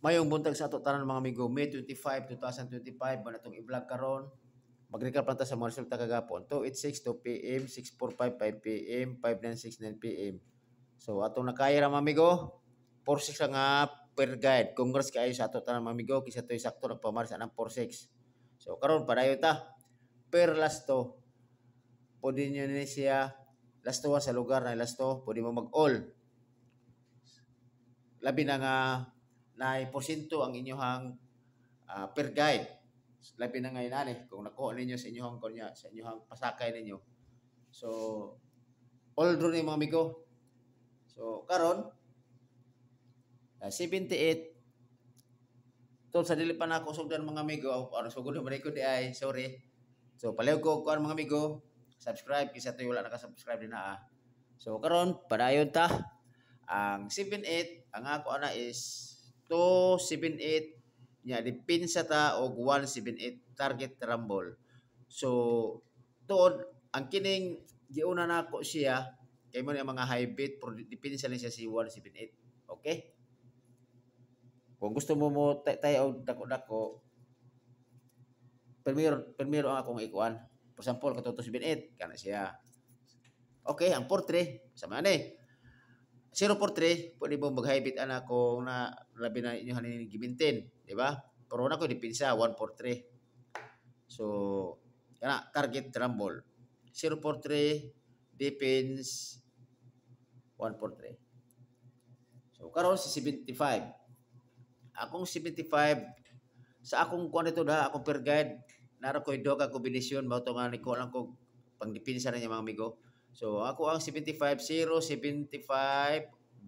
Mayong buntag sa ato tanan mga amigo, May 25, 2025 man atong i-vlog karon. Mag-recap lang ta sa mga resulta kagapon. 2:86 PM, 6:45 5 PM, 5:96 9 PM. So atong nakaya ra mga amigo, 4:6 ra nga per guide. Congrats kaayo sa ato tanan mga amigo, kisa toy sakto nagpamaris anang 4:6. So karon padayon ta. Per lasto, pwede nyo ni siya lasto sa lugar na lasto, pwede mo mag-all. Labi na nga na porsyento ang inyong per guide. Labi na ngayon ani kung nakuha ninyo sa inyong kunya sa inyong pasakay ninyo. So all draw ni mga amigo. So karon 78 tol sa dili pa nako sugdan mga amigo ano sugod man ko di ay sorry. So palayo ko kuan mga amigo, subscribe kisa toy wala naka-subscribe din na. So karon padayon ta ang 78 ang ako ana is 278 nya dipinsa ta og 178 target rumble. So tuod ang kining giuna nako siya kay mo ang mga high bid pero dipinsa lang siya si 178. Okay? Kung gusto mo tayo og dako-dako primero ang akong ikuan. For example kato 278 kana siya. Okay, ang 43 sama ni 043, pwede mo mag-hybrid ana kung na labi na inyo hanin gimintin, di ba? Pero na ko dipinsa 143. So, kana target rumble. 043 depends 143. So, karon si 75. Akong 75 sa akong kuan dito da, akong per guide, nara ko do ka kombinasyon mao to nga ni ko lang ko pang dipinsa na niya mga amigo. So ako ang 75 075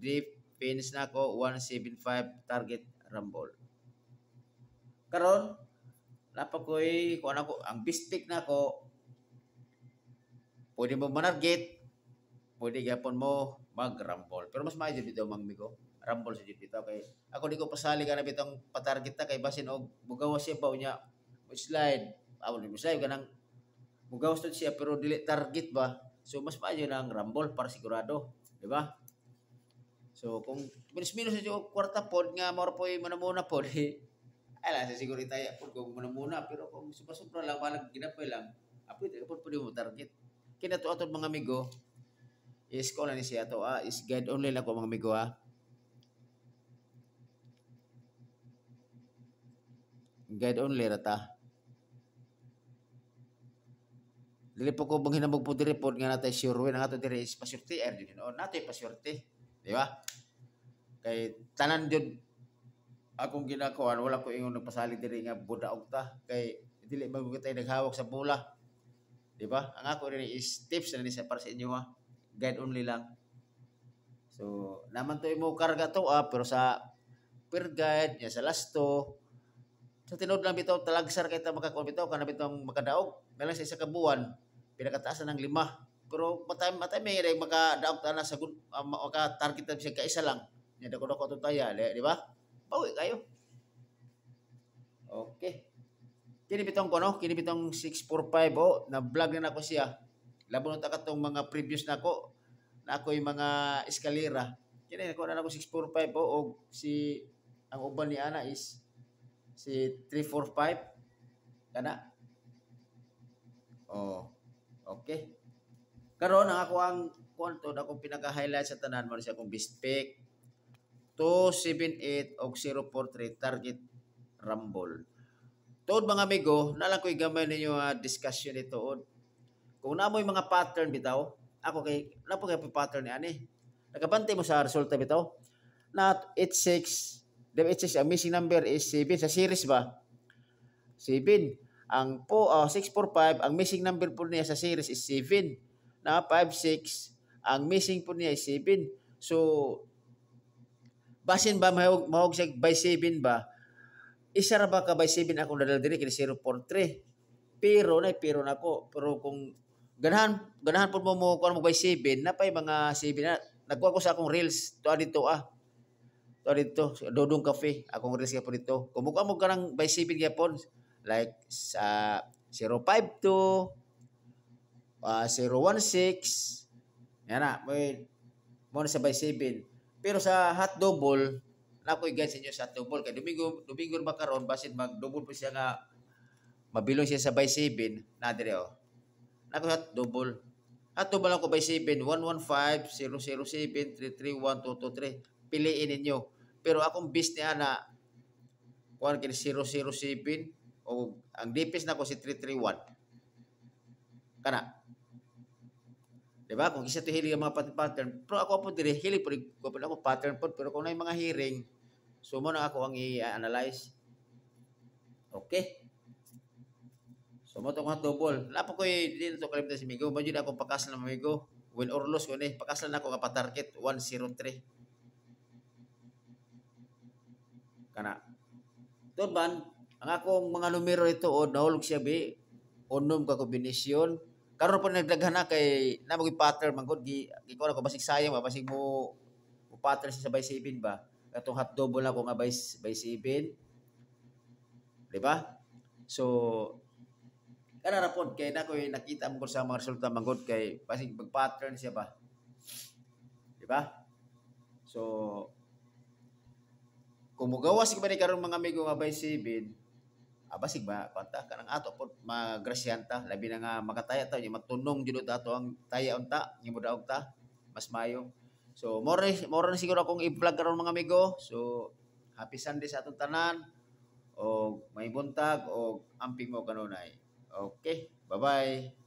defense na ko 175 target rumble. Karon napa koy kuan ako ang bistik na ko pwede mo manarget pwede gyapon mo mag-rumble. Pero mas maayo dito mga amigo. Rumble sa dito kay ako di ko pasali kana bitong patarget ta kay basin og mugawas siya ba unya slide. Aw di mo slide kanang mugawas to siya pero dili target ba. So mas maayo na ang rumble para sigurado, di ba? So kung minus-minus sa kwarta pod nga mao po'y manamuna pod, ala sa siguro tayo pod kung manamuna pero kung sobra lang balag ginapay lang, apoy pod pwede mo target. Kina to aton mga amigo is ko na ni siya to is guide only lang ko mga amigo Guide only rata. Dili po ko bang hinambog po diri pod nga natay sure win nga to diri is pasyurte er jud no natay pasyurte, di ba? Kay tanan jud akong ginakuan wala ko ingon nagpasalig diri nga budaog ta kay dili magugitay naghawak sa bola, di ba? Ang ako diri is tips na ni sa para sa inyo guide only lang. So naman to imo karga to pero sa per guide nya sa lasto sa tinod lang bitaw talagsar kay ta makakuan bitaw kana bitong makadaog nalang sa isa ka buwan pinakataas na ng 5. Pero matay may makadaog ta na sa maka target ta siya kaisa lang. Nya dako-dako to taya, di ba? Bawi kayo. Okay. Kini bitong kono, kini bitong 645 na vlog na nako siya. Labon ta katong mga previous nako na ako'y mga eskalera. Kini nako na nako 645 og si ang uban ni ana is si 345 kana. Oh. Okay. Karon ang ako ang konto na akong pinaka-highlight sa tanan mo siya akong best pick 278 og 043 target rumble. Tuod mga amigo, nalang ko'y gamay ninyo discussion ito. Kung namoy mga pattern bitaw, ako kay napo kay pattern ni ani. Nakabantay mo sa resulta bitaw. Na 86, the 86 ang missing number is 7 sa series ba? 7. Ang 645 ang missing number po niya sa series is 7. Na 56 ang missing po niya is 7. So basin ba mahog siya by 7 ba? Isa ra ba ka by 7 akong dadal diri kini 043. Pero nako. Pero kung ganahan po mo kuan mo by 7 na pay mga 7 na nagkuha ko sa akong reels to dito to dito Dodong Cafe akong reels po dito. Kung mo kanang by 7 gyapon like sa 052 016 yan na mo na sa by 7 pero sa hot double nakoy guide sa inyo sa double kay Domingo makaron basin mag-double po siya nga mabilong siya sa by 7 na dire oh. Nako hat double. At double ako by 7 115 007 331 223. Piliin ninyo. Pero akong bis niya na kuan kini 007 o ang DPS nako si 331. Kana. Diba? Kung isa to hiling ang mga pattern, pero ako po dire hiling po ako pattern po, pero kung may mga hearing, so mo na ako ang i-analyze. Okay. So mo to nga double. Lapo ko dito to kalimtan si Migo, mo jud ako pakas na Migo. Win or lose ko ni, pakas na ako nga pa-target 103. Kana. Tuban, ang akong mga numero ito o nahulog siya bi, unom ka kombinasyon. Karon po nagdaghan na kay na mag pattern man gud gi ko basig sayang ba basig mo pattern siya sa by 7 ba katong hot double na ko nga by 7 di ba so kana ra pod kay nako nakita mo sa mga resulta man gud kay basig mag pattern siya ba di ba so kung mugawas ka ba ni karon mga amigo nga by 7 basig ba kwanta kanang ato pod magrasyanta labi na nga makataya ta matunong jud ato ang taya unta ni mudaog ta mas mayo so more na siguro akong i-vlog karon mga amigo so happy Sunday sa atong tanan o may buntag o amping mo kanunay okay bye bye